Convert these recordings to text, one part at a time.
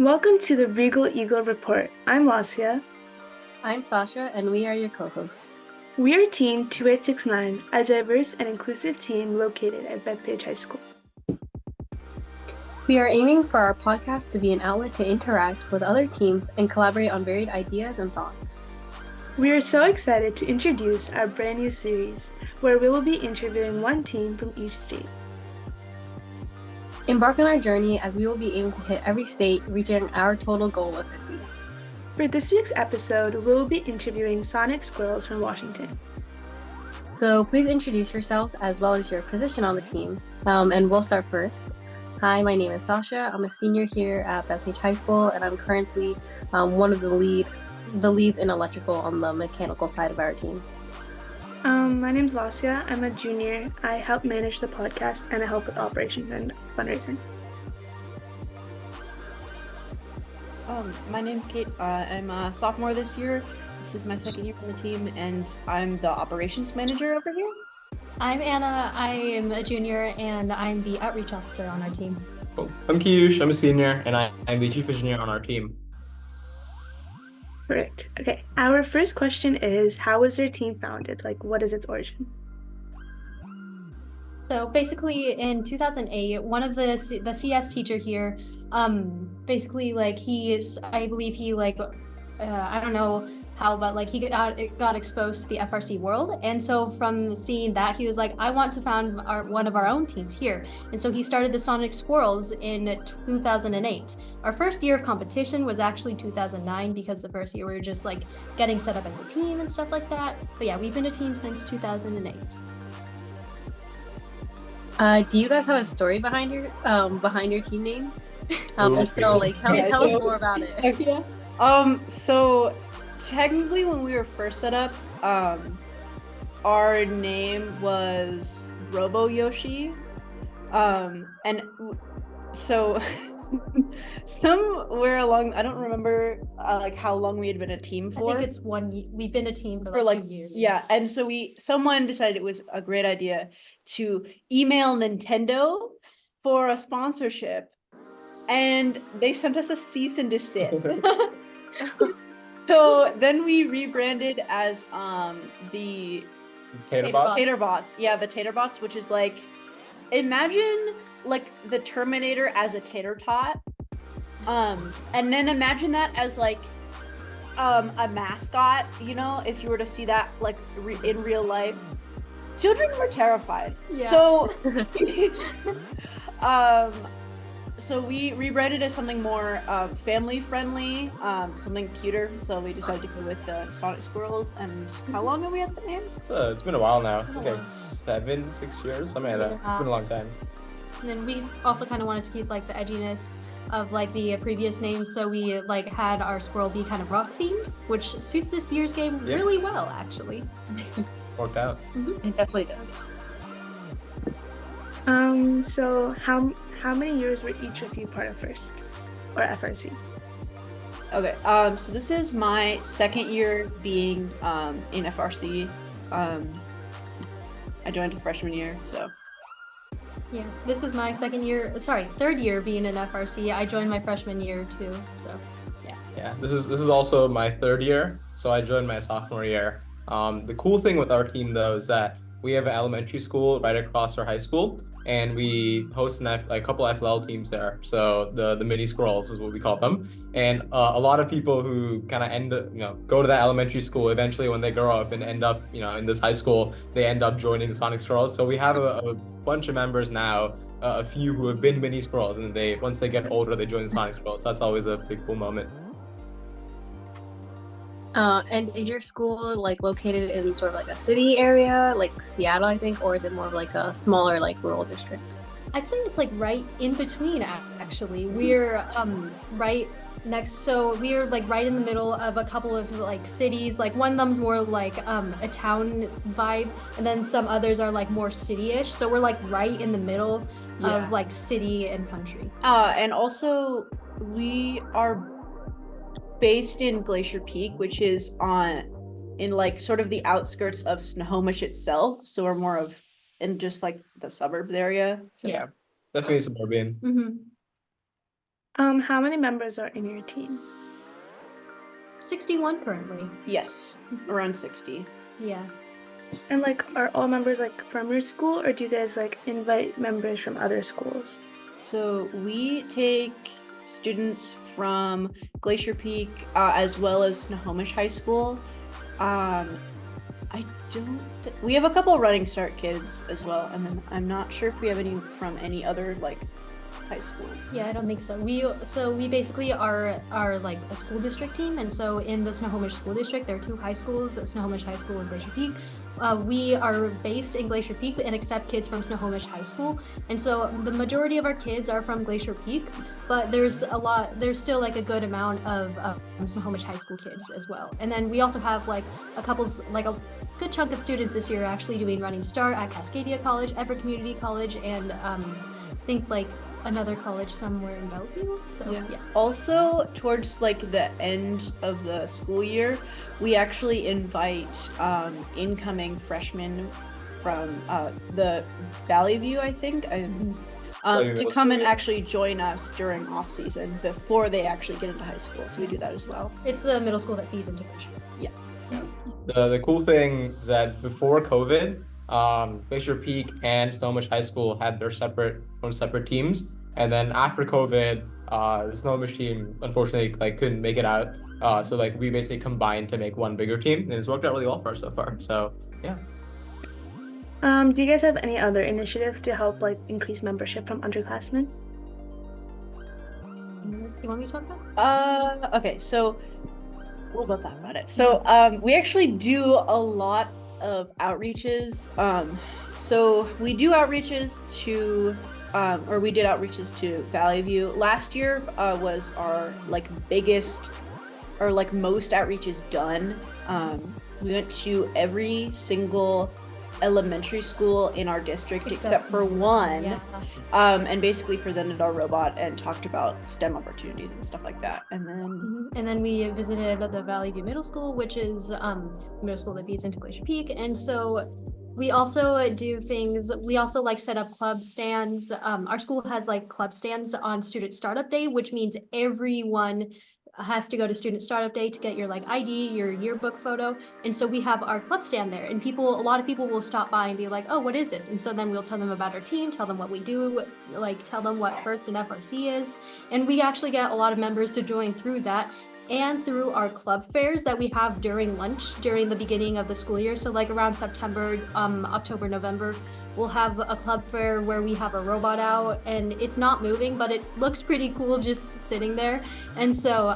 Welcome to the Regal Eagle Report. I'm Lasia. I'm Sasha, and we are your co-hosts. We are Team 2869, a diverse and inclusive team located at Bethpage High School. We are aiming for our podcast to be an outlet to interact with other teams and collaborate on varied ideas and thoughts. We are so excited to introduce our brand new series, where we will be interviewing one team from each state. Embark on our journey as we will be aiming to hit every state, reaching our total goal of 50. For this week's episode, we will be interviewing Sonic Squirrels from Washington. So please introduce yourselves as well as your position on the team, and we'll start first. Hi, my name is Sasha. I'm a senior here at Bethpage High School, and I'm currently one of the leads in electrical on the mechanical side of our team. My name's Lasia. I'm a junior. I help manage the podcast and I help with operations and fundraising. My name's Kate. I'm a sophomore this year. This is my second year on the team, and I'm the operations manager over here. I'm Anna. I am a junior, and I'm the outreach officer on our team. Cool. I'm Kiyush. I'm a senior, and I'm the chief engineer on our team. Correct. Okay. Our first question is, how was your team founded? Like, what is its origin? So basically, in 2008, one of the CS teacher here, basically like I believe he I don't know how, but like he got exposed to the FRC world, and so from seeing that, he was like, I want to found one of our own teams here, and so he started the Sonic Squirrels in 2008. Our first year of competition was actually 2009 because the first year we were just like getting set up as a team and stuff like that. But yeah, we've been a team since 2008. Do you guys have a story behind your team name? If so, like tell us more about it. Yeah. So technically, when we were first set up, our name was Robo Yoshi, and so somewhere along, I don't remember like how long we had been a team for. I think it's 1 year. We've been a team for like 2 years. Yeah, and so someone decided it was a great idea to email Nintendo for a sponsorship, and they sent us a cease and desist. So then we rebranded as the Taterbots. Yeah, the Taterbots, which is like, imagine like the Terminator as a tater tot, and then imagine that as like a mascot. You know, if you were to see that like in real life, children were terrified. Yeah. So we rebranded as something more family friendly, something cuter. So we decided to go with the Sonic Squirrels. And how long have we had the name? It's been a while now. I think like 6 years, something like that. It's been a long time. And then we also kind of wanted to keep like the edginess of like the previous names, so we like had our squirrel be kind of rock themed, which suits this year's game really well, actually. Worked out. Mm-hmm. It definitely does. So how many years were each of you part of FIRST or FRC? Okay, so this is my second year being in FRC. I joined a freshman year, so. Yeah, this is my third year being in FRC. I joined my freshman year too, so yeah. Yeah, this is also my third year, so I joined my sophomore year. The cool thing with our team though is that we have an elementary school right across our high school, and we host a couple FLL teams there. So the mini Squirrels is what we call them. And a lot of people who kind of go to that elementary school eventually when they grow up and end up, in this high school, they end up joining the Sonic Squirrels. So we have a bunch of members now, a few who have been mini Squirrels, and once they get older, they join the Sonic Squirrels. So that's always a big cool moment. And is your school like located in sort of like a city area, like Seattle, I think, or is it more of like a smaller like rural district? I'd say it's like right in between, actually. We're right next, so we're like right in the middle of a couple of like cities. Like one of them's more like a town vibe, and then some others are like more city-ish. So we're like right in the middle of like city and country. And also we are based in Glacier Peak, which is in like sort of the outskirts of Snohomish itself. So we're more of in just like the suburbs area. So yeah, definitely suburban. Mm-hmm. How many members are in your team? 61 currently. Yes, around 60. Yeah. And like, are all members like from your school, or do you guys like invite members from other schools? So we take students from Glacier Peak as well as Snohomish High School. We have a couple Running Start kids as well, and then I'm not sure if we have any from any other like high schools. Yeah, I don't think so. We basically are like a school district team, and so in the Snohomish School District, there are 2 high schools, Snohomish High School and Glacier Peak. We are based in Glacier Peak and accept kids from Snohomish High School, and so the majority of our kids are from Glacier Peak, but there's still like a good amount of Snohomish High School kids as well. And then we also have like a good chunk of students this year actually doing Running Start at Cascadia College, Everett Community College, and I think like another college somewhere in Bellevue. So yeah. Also, towards like the end of the school year, we actually invite incoming freshmen from the Valley View, I think, to come and actually join us during off season before they actually get into high school. So we do that as well. It's the middle school that feeds into Glacier. Yeah. The cool thing is that before COVID, Glacier Peak and Snohomish High School had their own separate teams, and then after COVID, the Snohomish team unfortunately like couldn't make it out. So like we basically combined to make one bigger team, and it's worked out really well for us so far. So yeah. Do you guys have any other initiatives to help like increase membership from underclassmen? You want me to talk about this? Okay, so what about that about it? So we actually do a lot of outreaches. So we do outreaches to we did outreaches to Valley View. Last year was our like biggest or like most outreaches done. We went to every single elementary school in our district except for one. Yeah. And basically presented our robot and talked about STEM opportunities and stuff like that. And then we visited the Valley View Middle School, which is the middle school that feeds into Glacier Peak. And so we also do things, we also like set up club stands. Our school has like club stands on Student Startup Day, which means everyone has to go to Student Startup Day to get your like ID, your yearbook photo. And so we have our club stand there, and a lot of people will stop by and be like, oh, what is this? And so then we'll tell them about our team, tell them what we do, like tell them what FIRST and FRC is. And we actually get a lot of members to join through that and through our club fairs that we have during lunch during the beginning of the school year. So like around September, October, November, we'll have a club fair where we have a robot out, and it's not moving, but it looks pretty cool just sitting there. And so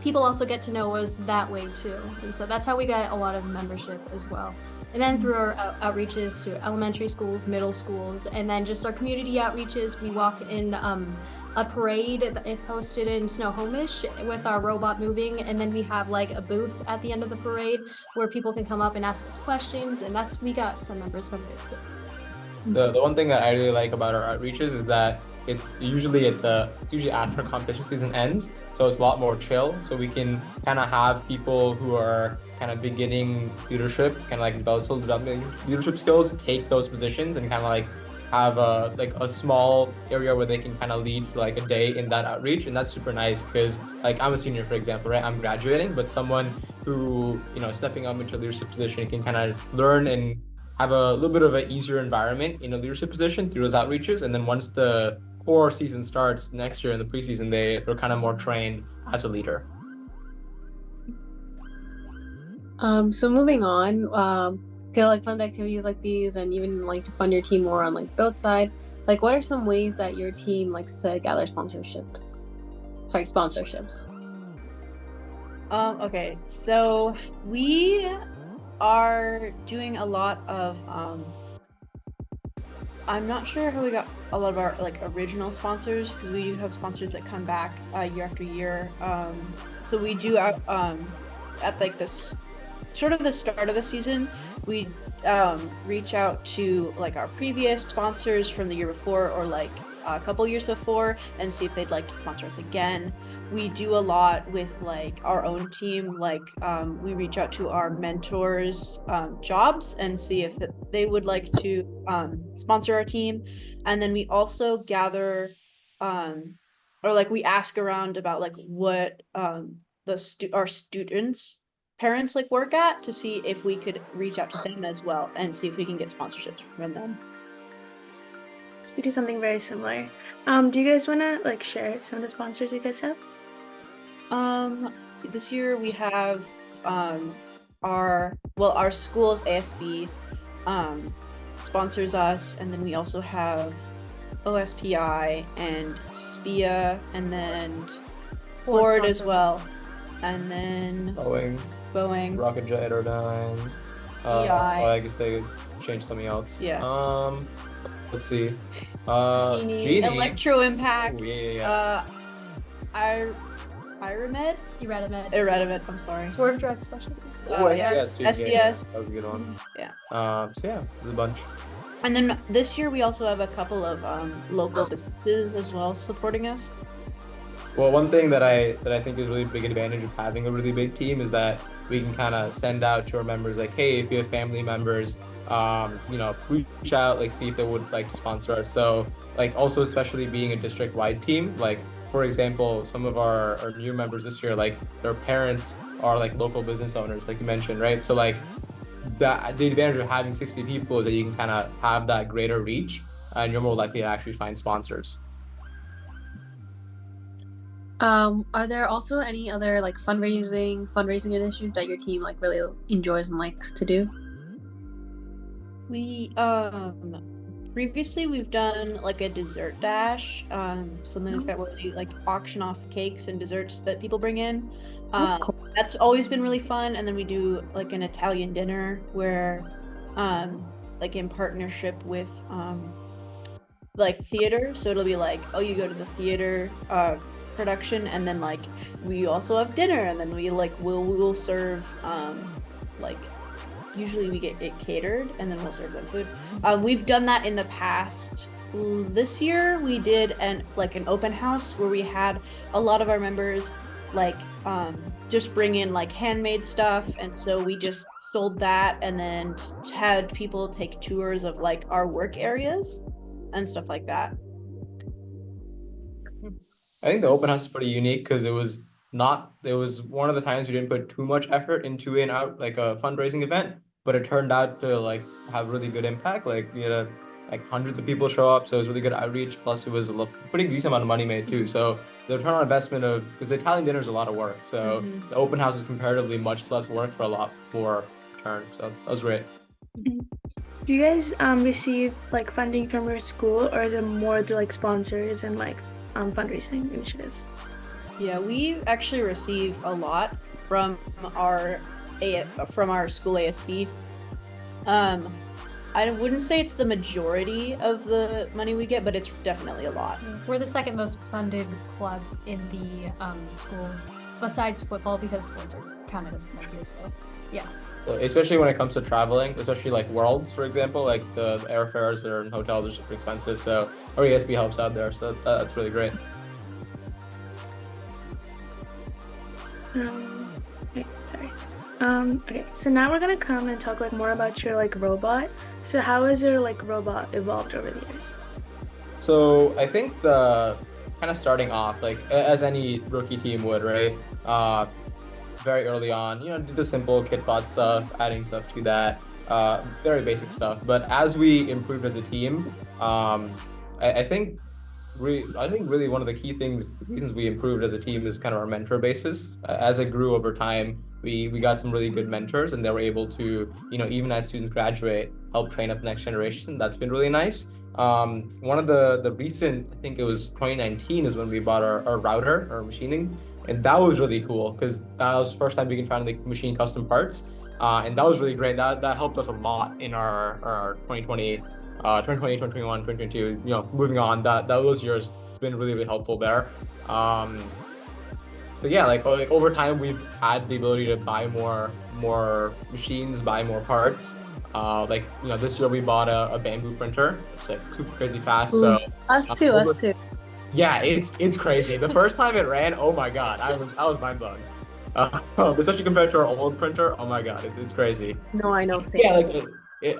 people also get to know us that way too. And so that's how we get a lot of membership as well. And then through our outreaches to elementary schools, middle schools, and then just our community outreaches, we walk in a parade that is hosted in Snohomish with our robot moving, and then we have like a booth at the end of the parade where people can come up and ask us questions, and we got some members from there too. The one thing that I really like about our outreaches is that it's usually after competition season ends, so it's a lot more chill. So we can kind of have people who are kind of beginning leadership, kind of like developing leadership skills, take those positions and kind of like have a small area where they can kind of lead for like a day in that outreach. And that's super nice because like I'm a senior, for example, right? I'm graduating, but someone who, stepping up into a leadership position can kind of learn and have a little bit of an easier environment in a leadership position through those outreaches. And then once the core season starts next year in the preseason, they're kind of more trained as a leader. So moving on, to like fund activities like these and even like to fund your team more on like the build side, like what are some ways that your team likes to gather sponsorships? Okay, so we are doing a lot of I'm not sure how we got a lot of our like original sponsors, because we do have sponsors that come back year after year. So we do at like this sort of the start of the season, we reach out to like our previous sponsors from the year before or like a couple years before and see if they'd like to sponsor us again. We do a lot with like our own team, like we reach out to our mentors' jobs and see if they would like to sponsor our team. And then we also gather or like we ask around about like what our students' parents like work at, to see if we could reach out to them as well and see if we can get sponsorships from them. So we do something very similar. Do you guys want to like share some of the sponsors you guys have? This year we have our school's ASB sponsors us, and then we also have OSPI and SPIA, and then Ford as well, and then Boeing, Rocket Jet Aerodyne. EI. I guess they changed something else. Yeah. Let's see. Genie. Electro Impact. Ooh, yeah. Iredimed, I'm sorry. Swerve Drive Specialties. SBS. Yeah, that was a good one. Yeah. So yeah, there's a bunch. And then this year we also have a couple of local businesses as well supporting us. Well, one thing that I think is really a big advantage of having a really big team is that we can kind of send out to our members like, hey, if you have family members, reach out, like see if they would like to sponsor us. So like also, especially being a district-wide team, like for example, some of our new members this year, like their parents are like local business owners, like you mentioned, right? So like the advantage of having 60 people is that you can kind of have that greater reach, and you're more likely to actually find sponsors. Are there also any other like fundraising initiatives that your team like really enjoys and likes to do? We previously we've done like a dessert dash, something like that where we like auction off cakes and desserts that people bring in. That's cool. That's always been really fun. And then we do like an Italian dinner where like in partnership with like theater, so it'll be like, oh, you go to the theater production, and then like we also have dinner, and then we like we'll serve like usually we get it catered, and then we'll serve them food. We've done that in the past. This year we did an open house where we had a lot of our members like just bring in like handmade stuff, and so we just sold that, and then had people take tours of like our work areas and stuff like that. I think the open house is pretty unique because it was one of the times we didn't put too much effort into like a fundraising event, but it turned out to like have really good impact. Like we had like hundreds of people show up, so it was really good outreach. Plus, it was a pretty decent amount of money made too. So the return on investment because the Italian dinner is a lot of work, so the open house is comparatively much less work for a lot more return. So that was great. Do you guys receive like funding from your school, or is it more through like sponsors and like fundraising initiatives? Yeah, we actually receive a lot from our school ASB. I wouldn't say it's the majority of the money we get, but it's definitely a lot. We're the second most funded club in the school, besides football, because sports are counted as a club here. So, yeah. So especially when it comes to traveling, especially like Worlds, for example, like the airfares and hotels are super expensive. So our ASB helps out there. So that's really great. Okay, so now we're gonna come and talk like more about your like robot. So how has your like robot evolved over the years? So I think the kind of starting off, like as any rookie team would, right? Very early on, did the simple kitbot stuff, adding stuff to that, very basic stuff. But as we improved as a team, I think really one of the key reasons we improved as a team is kind of our mentor basis. As it grew over time, we got some really good mentors, and they were able to, even as students graduate, help train up the next generation. That's been really nice. One of the recent, I think it was 2019, is when we bought our router, our machining, and that was really cool because that was the first time we can finally machine custom parts, and that was really great. That helped us a lot in our 2020, 2021, 2022. Moving on, those years, it's been really helpful there. So yeah, like over time, we've had the ability to buy more machines, buy more parts. This year we bought a bamboo printer. It's like super crazy fast. Ooh, so us too. Yeah, it's crazy. The first time it ran, oh my god, I was mind blown. Especially compared to our old printer, oh my god, it's crazy. No, I know. Same. Yeah, like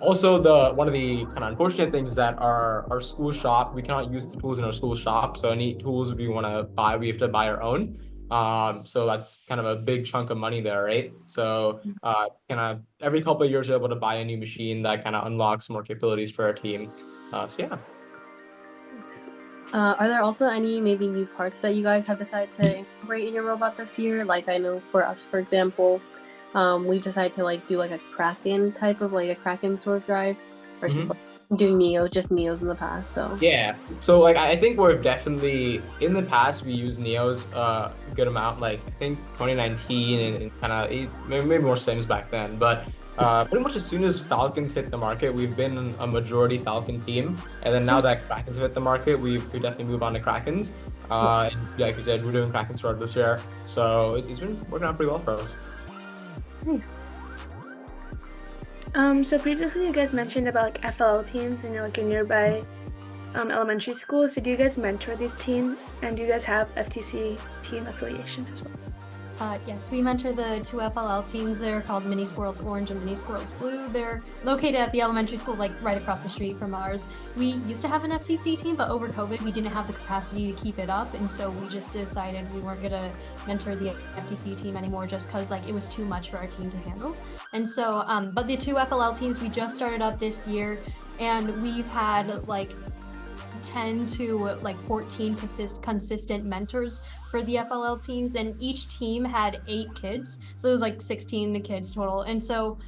also one of the kind of unfortunate things is that our school shop, we cannot use the tools in our school shop. So any tools we want to buy, we have to buy our own. So that's kind of a big chunk of money there, right? So kind of every couple of years, you're able to buy a new machine that kind of unlocks more capabilities for our team. So yeah. Are there also any maybe new parts that you guys have decided to incorporate in your robot this year? Like I know for us, for example, we've decided to like do like a Kraken type of like a Kraken sort of drive versus like doing just Neos in the past. So yeah, so like I think we're definitely in the past we used Neos a good amount. Like I think 2019 and kind of maybe more Sims back then, but. Pretty much as soon as Falcons hit the market, we've been a majority Falcon team, and then now that Krakens have hit the market, we definitely move on to Krakens. And like we said, we're doing Kraken Sword this year, so it's been working out pretty well for us. Nice. So previously you guys mentioned about like FLL teams and like your nearby elementary schools. So do you guys mentor these teams, and do you guys have FTC team affiliations as well? Yes, we mentor the 2 FLL teams. They're called Mini Squirrels Orange and Mini Squirrels Blue. They're located at the elementary school, like right across the street from ours. We used to have an FTC team, but over COVID, we didn't have the capacity to keep it up, and so we just decided we weren't gonna mentor the FTC team anymore, just because like it was too much for our team to handle. And so, but the 2 FLL teams we just started up this year, and we've had like 10 to like 14 consistent mentors for the FLL teams, and each team had 8 kids, so it was like 16 kids total. And so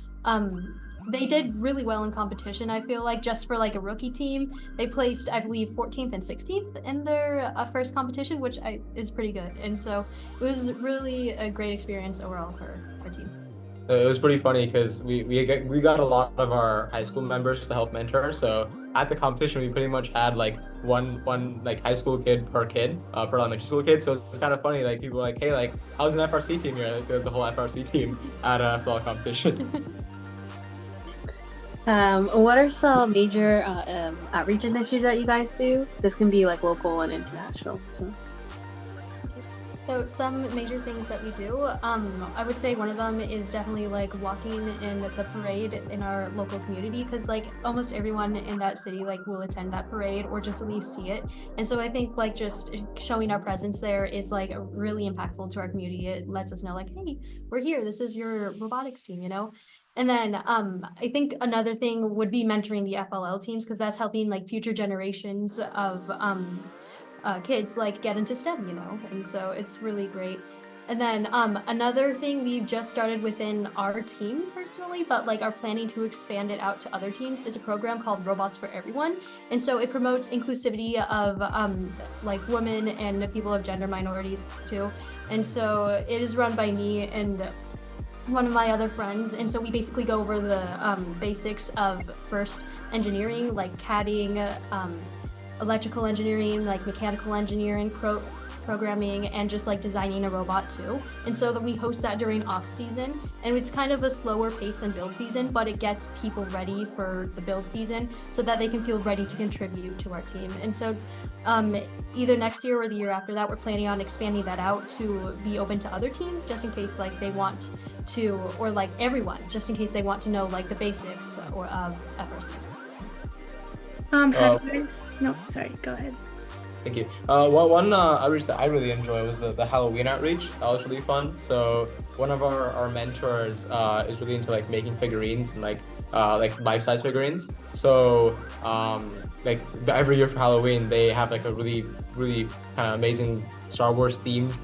they did really well in competition. I feel like just for like a rookie team, they placed I believe 14th and 16th in their first competition, which is pretty good. And so it was really a great experience overall for our team. It was pretty funny because we got a lot of our high school members to help mentor. So at the competition, we pretty much had like one like high school kid per elementary school kid. So it's kind of funny. Like people were like, hey, like how's an FRC team here? Like, there's a whole FRC team at a football competition. What are some major outreach initiatives that you guys do? This can be like local and international. So some major things that we do, I would say one of them is definitely like walking in the parade in our local community, because like almost everyone in that city like will attend that parade or just at least see it. And so I think like just showing our presence there is like really impactful to our community. It lets us know like, hey, we're here. This is your robotics team, you know? And then I think another thing would be mentoring the FLL teams, because that's helping like future generations of kids like get into STEM, you know, and so it's really great. And then another thing we've just started within our team personally, but like are planning to expand it out to other teams, is a program called Robots for Everyone. And so it promotes inclusivity of like women and people of gender minorities too. And so it is run by me and one of my other friends, and so we basically go over the basics of first engineering, like CADing, electrical engineering, like mechanical engineering, programming, and just like designing a robot too. And so that we host that during off season, and it's kind of a slower pace than build season, but it gets people ready for the build season so that they can feel ready to contribute to our team. And so either next year or the year after that, we're planning on expanding that out to be open to other teams, just in case like they want to, or like everyone, just in case they want to know like the basics or of FRC. Have you guys... No, sorry, go ahead. Thank you. One outreach that I really enjoy was the Halloween outreach. That was really fun. So one of our mentors is really into like making figurines and like life-size figurines. So like every year for Halloween, they have like a really kind of amazing Star Wars themed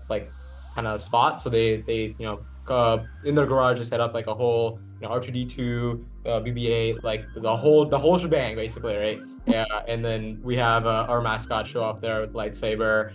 like kind of spot. So they in their garage, they set up like a whole R2D2, BB-8, like the whole shebang basically, right? Yeah, and then we have our mascot show up there with lightsaber.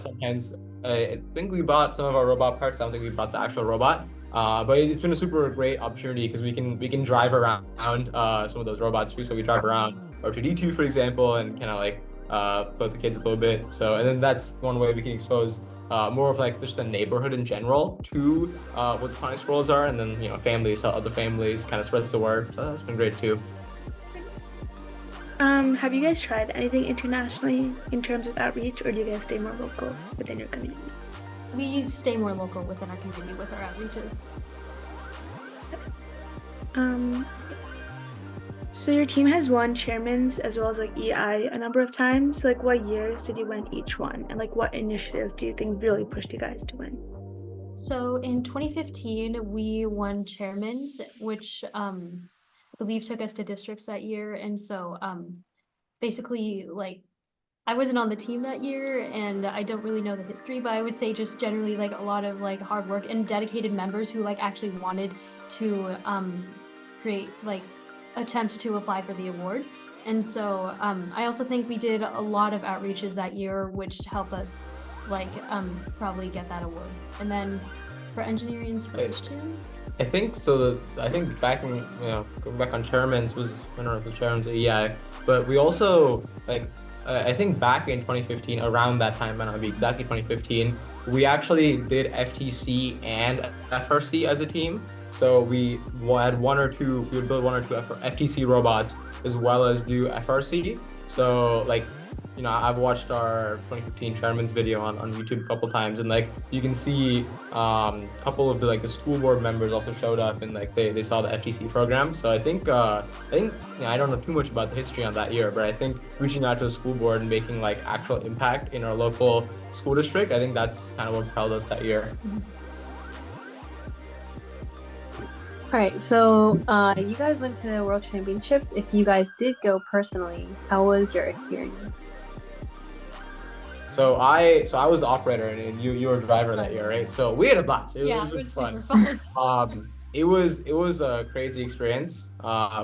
Sometimes I think we bought some of our robot parts. I don't think we brought the actual robot. But it's been a super great opportunity because we can drive around some of those robots too. So we drive around R2D2, for example, and kind of like play with the kids a little bit. So and then that's one way we can expose more of like just the neighborhood in general to what the Sonic Squirrels are, and then families, other families, kind of spreads the word. So that's been great too. Have you guys tried anything internationally in terms of outreach, or do you guys stay more local within your community? We stay more local within our community with our outreaches. So your team has won chairman's as well as like EI a number of times. So like what years did you win each one? And like what initiatives do you think really pushed you guys to win? So in 2015, we won chairman's, which I believe took us to districts that year. And so basically like I wasn't on the team that year and I don't really know the history, but I would say just generally like a lot of like hard work and dedicated members who like actually wanted to create like attempts to apply for the award. And so I also think we did a lot of outreaches that year, which helped us like probably get that award. And then for engineering inspiration, I think so. I think back in going back on chairman's was, I don't know if the chairman's EI, but we also like I think back in 2015, around that time, might not be exactly 2015, we actually did FTC and FRC as a team. So we had we would build one or two FTC robots as well as do FRC. So like, I've watched our 2015 chairman's video on YouTube a couple times, and like you can see a couple of the school board members also showed up and like they saw the FTC program. So I think I don't know too much about the history on that year, but I think reaching out to the school board and making like actual impact in our local school district, I think that's kind of what propelled us that year. All right, so you guys went to the World Championships. If you guys did go personally, how was your experience? So I was the operator and you were the driver that year, right? So we had a blast. It was fun. Super fun. It was a crazy experience.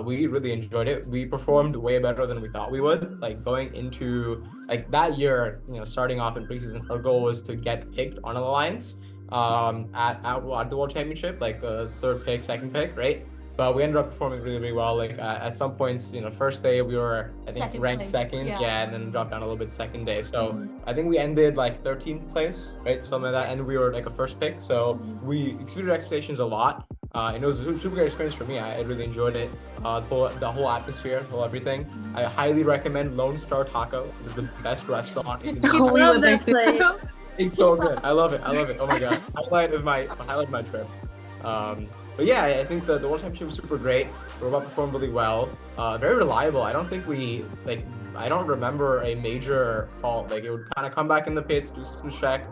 We really enjoyed it. We performed way better than we thought we would. Like going into like that year, starting off in preseason, our goal was to get picked on an alliance at the World Championship, like third pick, second pick, right? But we ended up performing really, really well. Like at some points, first day we were, I think, ranked second, and then dropped down a little bit second day. So I think we ended like 13th place, right? Something like that. And we were like a first pick. So we exceeded expectations a lot. And it was a super great experience for me. I really enjoyed it. The whole atmosphere, the whole everything. I highly recommend Lone Star Taco. It's the best restaurant in the Love that place. It's so good. I love it. Oh my god. Highlight of my trip. But yeah, I think the World Championship was super great. Robot performed really well. Very reliable. I don't think I don't remember a major fault. Like it would kind of come back in the pits, do some check,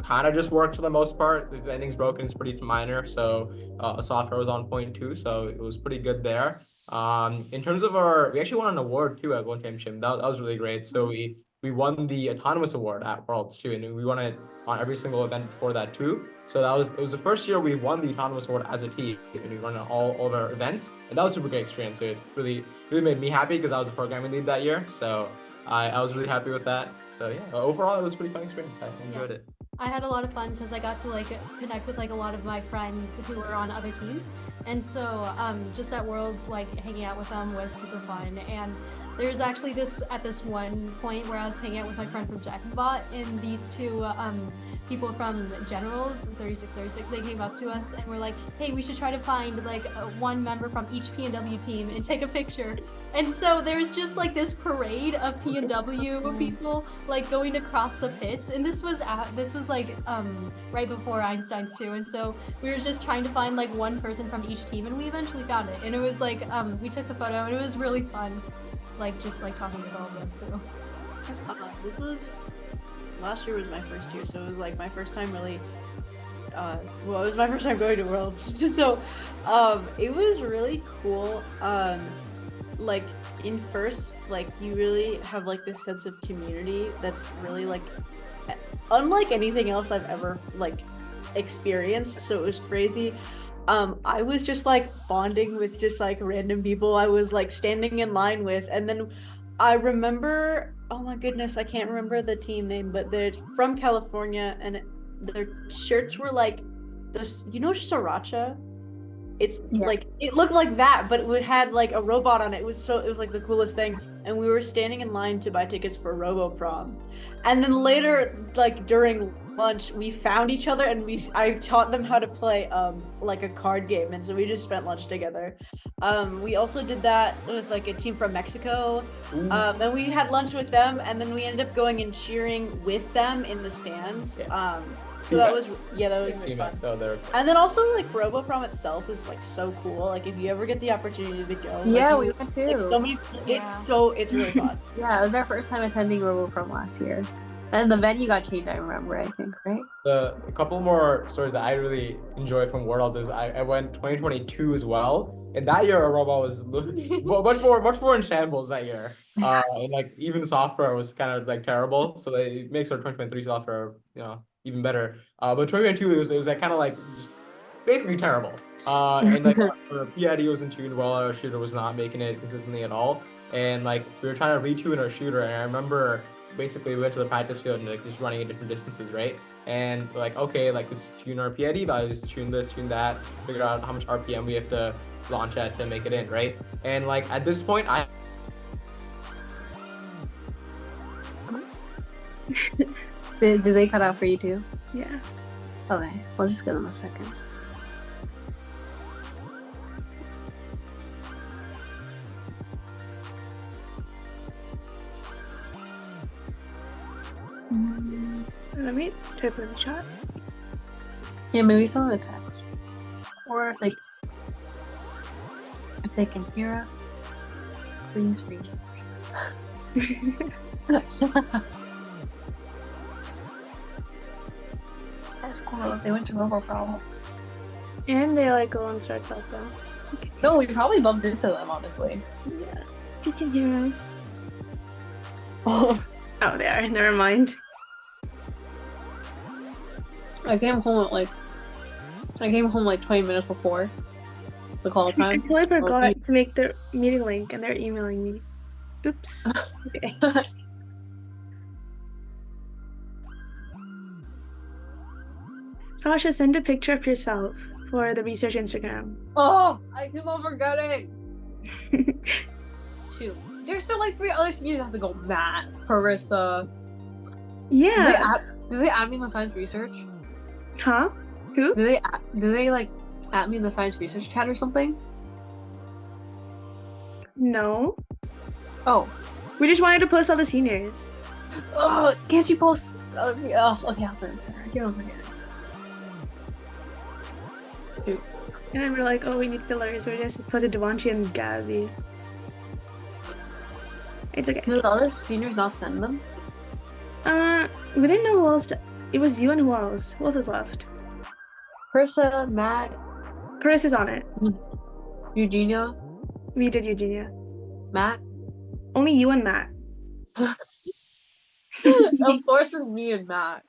kind of just worked for the most part. If anything's broken, it's pretty minor. So software was on point too. So it was pretty good there. In terms of we actually won an award too at World Championship. That was really great. So we won the Autonomous Award at Worlds too, and we won it on every single event before that too. So it was the first year we won the Autonomous Award as a team, and we won all of our events, and that was a super great experience. It really made me happy because I was a programming lead that year, so I was really happy with that. So yeah, overall it was a pretty fun experience. I enjoyed it. I had a lot of fun because I got to like connect with like a lot of my friends who were on other teams, and so just at Worlds, like hanging out with them was super fun. And there's actually this one point where I was hanging out with my friend from Jackbot, and these two people from Generals 3636, they came up to us and were like, hey, we should try to find like one member from each PNW team and take a picture. And so there's just like this parade of PNW people like going across the pits, and this was like right before Einstein's too, and so we were just trying to find like one person from each team, and we eventually found it, and it was like we took the photo, and it was really fun, like just like talking with all of them too. Last year was my first year, so it was like my first time really it was my first time going to Worlds. So it was really cool. Like in first, like you really have like this sense of community that's really like unlike anything else I've ever like experienced. So it was crazy. I was just like bonding with just like random people I was like standing in line with, and then I remember, oh my goodness, I can't remember the team name, but they're from California, and their shirts were like this, Sriracha? It's like, it looked like that, but it had like a robot on it. It was like the coolest thing. And we were standing in line to buy tickets for RoboProm. And then later, like during lunch, we found each other and I taught them how to play like a card game, and so we just spent lunch together. We also did that with like a team from Mexico. And we had lunch with them, and then we ended up going and cheering with them in the stands. So that was really fun. So and then also like RoboProm itself is like so cool. Like if you ever get the opportunity to go, Yeah, like, we went too. like, so many, it's really fun. Yeah, it was our first time attending RoboProm last year. And the venue got changed, I remember, I think, right? A couple more stories that I really enjoy from World is I went 2022 as well. And that year, our robot was much more in shambles that year. And like even software was kind of like terrible. So it makes our 2023 software, even better. But 2022 it was like kind of like just basically terrible. And like our PID wasn't tuned well, our shooter was not making it consistently at all. And like we were trying to retune our shooter, and I remember basically we went to the practice field and like just running at different distances, right? And we're like, okay, like let's tune our PID values, tune this, tune that, figure out how much RPM we have to launch at to make it in, right? And like at this point, Did they cut out for you too? Yeah. Okay, we'll just give them a second. Let me type in the chat. Yeah, maybe some of the text. Or if they can hear us, please reach out. That's cool. They went to RoboProm. And they like go on Start also. Okay. No, we probably bumped into them, honestly. Yeah. You can hear us. Oh, they are. Never mind. I came home like 20 minutes before the call I time. totally forgot to make their meeting link, and they're emailing me. Oops. Okay. Sasha, send a picture of yourself for the research Instagram. Oh, I keep on forgetting. Shoot. There's still like 3 other seniors that have to go. Matt, Carissa. Yeah. Do they add me in the science research? Huh? Who? Do they like add me in the science research chat or something? No. Oh. We just wanted to post all the seniors. Oh, can't you post? Okay, I'll send it to her. I keep on forgetting. Shoot. And then we're like, oh, we need fillers. So we just put Devontae and Gabby. It's okay. Did the other seniors not send them? We didn't know who else. It was you and who else? Who else is left? Carissa, Matt, Chris is on it. Eugenia, We did Eugenia. Matt. Only you and Matt. Of course, with me and Matt.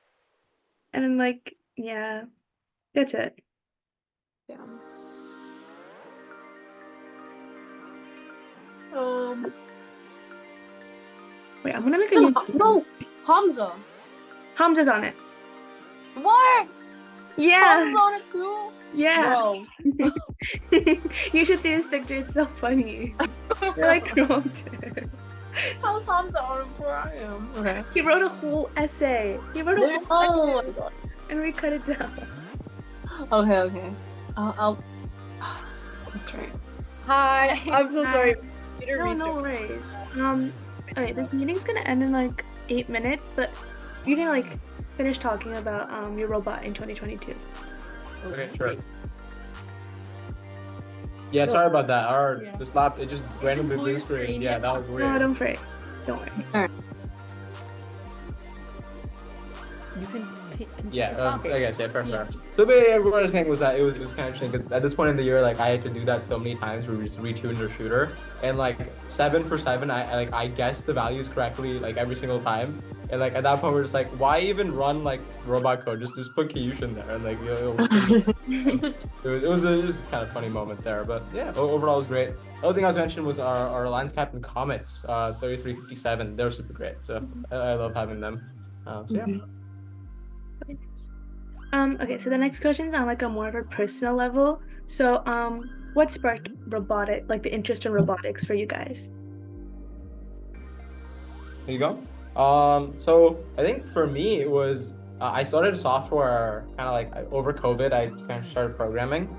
And then like, yeah, that's it. Yeah. Wait, I'm gonna make a new. No, Hamza. Hamza's on it. What? Yeah. Hamza's on it too? Yeah. Bro. You should see this picture. It's so funny. I like wrote it. How's Hamza on it before I am? Okay. He wrote a whole essay. Oh my god. And we cut it down. Okay. I'll try. Hi. I'm so sorry. No worries. Okay, this meeting's gonna end in like 8 minutes, but you can like finish talking about your robot in 2022. Okay, sure. Yeah, sorry about that. This lap, it just randomly blue screen. Yeah, that was weird. No, don't worry. Don't worry. Alright. You can Yeah, I guess, yeah, fair. So basically, everyone was saying was that it was kind of interesting because at this point in the year, like I had to do that so many times where we just retuned our shooter, and like 7 for 7, I guessed the values correctly like every single time, and like at that point we're just like, why even run like robot code? Just put Kyushin there, and like it was a kind of funny moment there, but yeah, overall it was great. The other thing I was mentioning was our Alliance Captain Comets, 3357. They were super great, so I love having them. So yeah. Okay, so the next question is on like a more of a personal level. So, what sparked the interest in robotics for you guys? There you go. So I think for me it was I started software kind of like over COVID. I kind of started programming.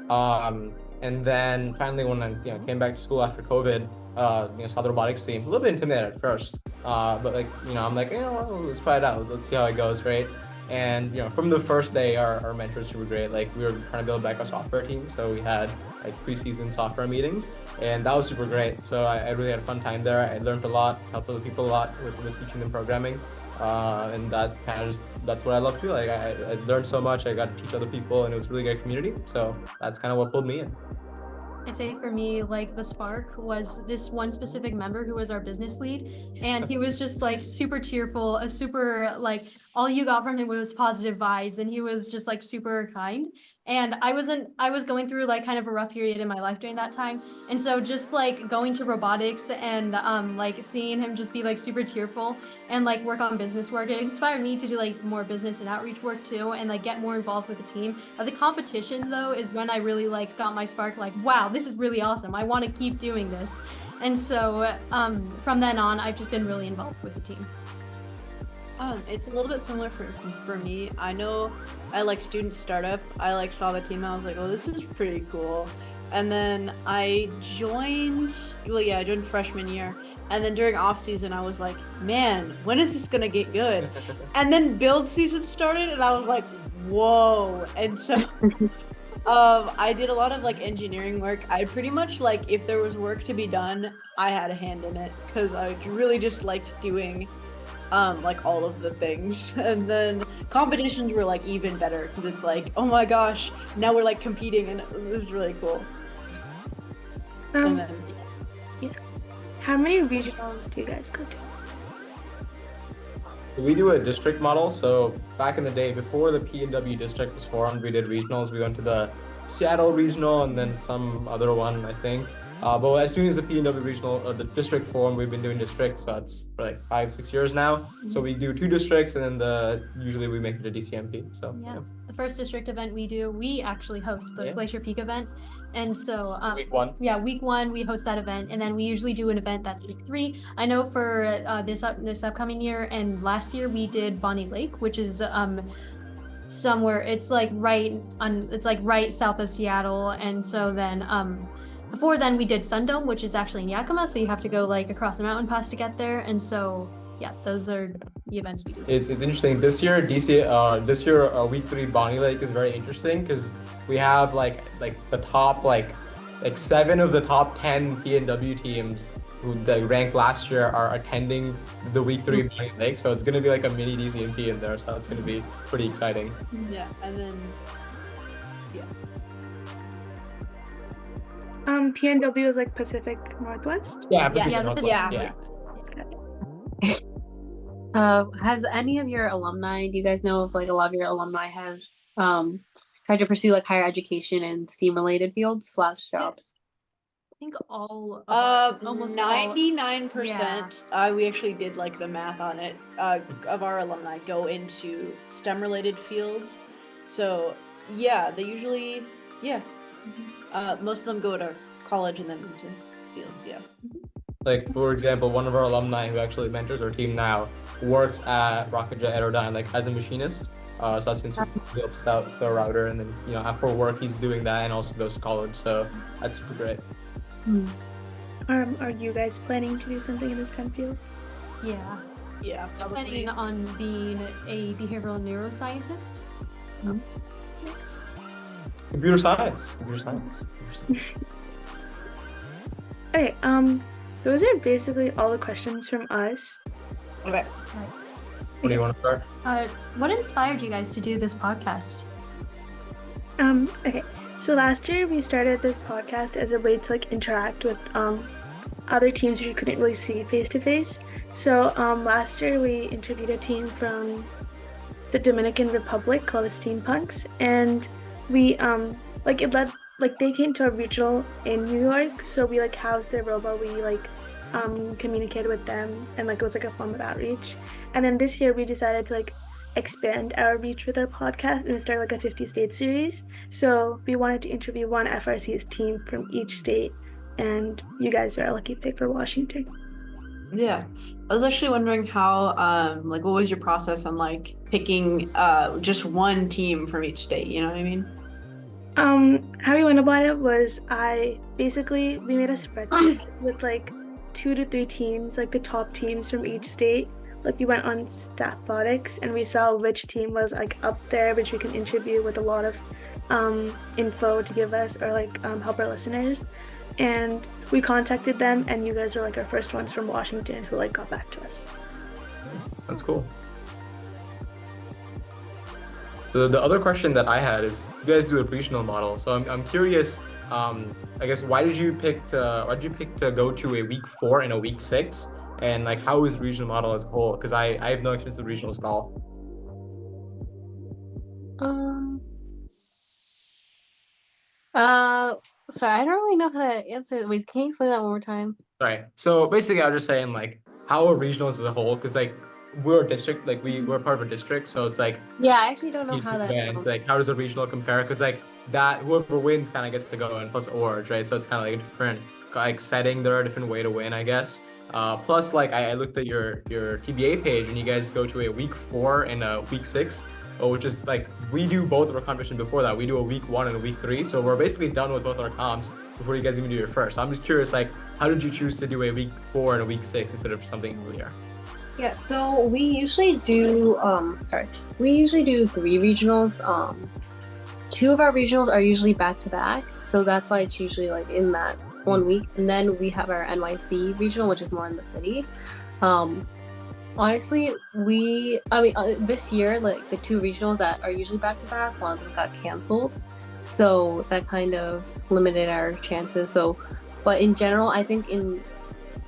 And then finally when I came back to school after COVID, saw the robotics team, a little bit intimidated at first. But like, I'm like, well, let's try it out. Let's see how it goes, right? And from the first day, our mentors were great. Like we were trying to build back a software team, so we had like preseason software meetings, and that was super great. So I really had a fun time there. I learned a lot, helped other people a lot with teaching them programming, and that kind of that's what I love too. Like I learned so much. I got to teach other people, and it was a really great community. So that's kind of what pulled me in. I'd say for me, like the spark was this one specific member who was our business lead, and he was just like super cheerful, a super like all you got from him was positive vibes, and he was just like super kind. And I was going through like kind of a rough period in my life during that time, and so just like going to robotics and like seeing him just be like super cheerful and like work on business work, it inspired me to do like more business and outreach work too, and like get more involved with the team. The competition though is when I really like got my spark, like wow, this is really awesome, I want to keep doing this. And so from then on I've just been really involved with the team. It's a little bit similar for me. I know I like student startup. I like saw the team. I was like, oh, this is pretty cool. And then I joined freshman year. And then during off season, I was like, man, when is this gonna get good? And then build season started, and I was like, whoa. And so I did a lot of like engineering work. I pretty much like if there was work to be done, I had a hand in it because I really just liked doing like all of the things. And then competitions were like even better because it's like, oh my gosh, now we're like competing, and it was really cool. And then how many regionals do you guys go to? We do a district model. So back in the day, before the P&W district was formed, we did regionals. We went to the Seattle regional and then some other one, I think. But as soon as the P&W regional or the district formed, we've been doing districts. So that's for like 5-6 years now. Mm-hmm. So we do 2 districts, and then usually we make it a DCMP. So yeah. The first district event we actually host the Glacier Peak event. And so week 1. Yeah, week 1 we host that event, and then we usually do an event that's week 3. I know for this upcoming year and last year we did Bonnie Lake, which is somewhere it's like right south of Seattle. And so then before then we did Sundome, which is actually in Yakima, so you have to go like across the mountain pass to get there. And so yeah, those are the events we do. It's interesting. This year week 3 Bonnie Lake is very interesting because we have like the top like 7 of the top 10 P&W teams who ranked last year are attending the week 3 Bonnie Lake. So it's gonna be like a mini DCMP in there. So it's gonna be pretty exciting. Yeah, and then P&W is like Pacific Northwest? Yeah, Pacific Northwest. Yeah. Has any of your alumni, do you guys know if like a lot of your alumni has tried to pursue like higher education and STEAM related fields / jobs? I think all almost 99%. We actually did like the math on it of our alumni go into STEM related fields. So yeah, they usually most of them go to college and then into fields. Yeah. Like for example, one of our alumni who actually mentors our team now works at Rocketjet Aerodyne, like as a machinist. So that's been super cool. He helps out the router, and then after work he's doing that and also goes to college. So that's super great. Are you guys planning to do something in this STEM field? Yeah. Yeah. I'm planning on being a behavioral neuroscientist. Computer science. Okay. Those are basically all the questions from us. Okay. What do you want to start? What inspired you guys to do this podcast? Okay. So last year we started this podcast as a way to like interact with other teams who you couldn't really see face to face. So last year we interviewed a team from the Dominican Republic called the Steampunks, and we they came to a regional in New York, so we like housed their robot. We like communicated with them, and like it was like a form of outreach. And then this year we decided to like expand our reach with our podcast, and we started like a 50-state series. So we wanted to interview one FRC's team from each state, and you guys are a lucky pick for Washington. Yeah. I was actually wondering how, like, what was your process on like picking just one team from each state? You know what I mean? How we went about it was we made a spreadsheet with like 2 to 3 teams, like the top teams from each state. Like we went on Statbotics and we saw which team was like up there, which we can interview with a lot of info to give us or like help our listeners. And we contacted them, and you guys were like our first ones from Washington who like got back to us. That's cool. So the other question that I had is, you guys do a regional model. So I'm curious. I guess why did you pick to go to a week 4 and a week 6, and like how is regional model as a whole? Because I have no experience with regionals at all. Sorry, I don't really know how to answer. Wait, can you explain that one more time? Right. So basically, I was just saying like how are regionals as a whole? Because like we're a district, like we're part of a district, so it's like Yeah, I actually don't know how that. It's like how does a regional compare? Because like that whoever wins kind of gets to go, and plus awards, right? So it's kind of like a different like setting. There are a different way to win, I guess. Plus, like I looked at your TBA page, and you guys go to a week 4 and a week 6. Which is like we do both of our competition before that. We do a week 1 and a week 3, so we're basically done with both our comps before you guys even do your first. So I'm just curious, like, how did you choose to do a week 4 and a week 6 instead of something earlier? Yeah, so we usually do 3 regionals. 2 of our regionals are usually back to back, so that's why it's usually like in that 1 week. And then we have our NYC regional, which is more in the city. Honestly, this year, like the 2 regionals that are usually back to back, one of them got canceled, so that kind of limited our chances. So, but in general, I think in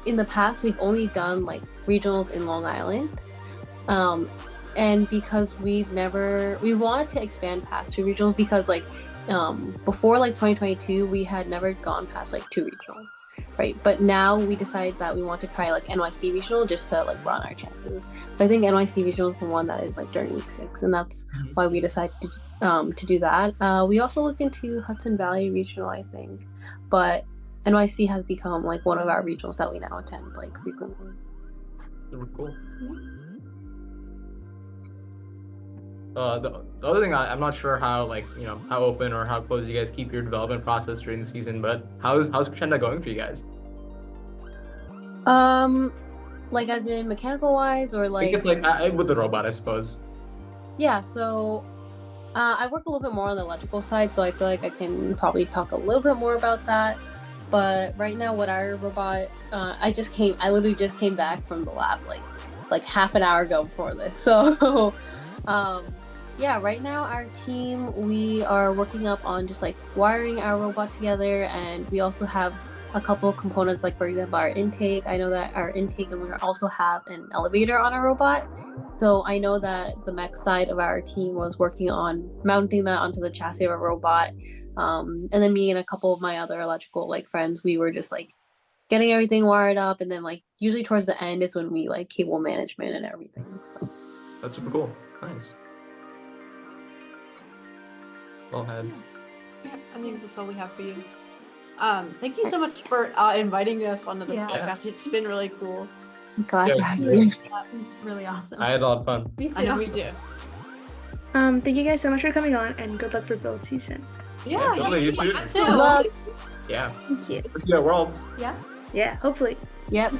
the past we've only done like regionals in Long Island, and because we wanted to expand past 2 regionals because like before like 2022 we had never gone past like 2 regionals. Right, but now we decided that we want to try like NYC regional just to like run our chances. So I think NYC regional is the one that is like during week 6, and that's why we decided to do that. We also looked into Hudson Valley regional, I think, but NYC has become like one of our regionals that we now attend like frequently. Super cool. The other thing, I'm not sure how how open or how close you guys keep your development process during the season, but how's Crescenda going for you guys? Like as in mechanical wise, or like I guess like with the robot, I suppose. Yeah, so I work a little bit more on the electrical side, so I feel like I can probably talk a little bit more about that. But right now, with our robot, I literally just came back from the lab like half an hour ago before this. So yeah, right now our team, we are working up on just like wiring our robot together, and we also have a couple of components, like for example our intake. I know that our intake, and we also have an elevator on our robot. So I know that the mech side of our team was working on mounting that onto the chassis of our robot. And then me and a couple of my other electrical like friends, we were just like getting everything wired up, and then like usually towards the end is when we like cable management and everything. So that's super cool. Nice. Well ahead. Yeah, I think that's all we have for you. Thank you so much for inviting us onto this podcast. It's been really cool. I'm glad to have you. It's really awesome. I had a lot of fun. Me too. I know we do. Thank you guys so much for coming on, and good luck for build season. Yeah, you too. Good luck. Yeah. Thank you. We'll see you at Worlds. Yeah. Yeah, hopefully. Yep.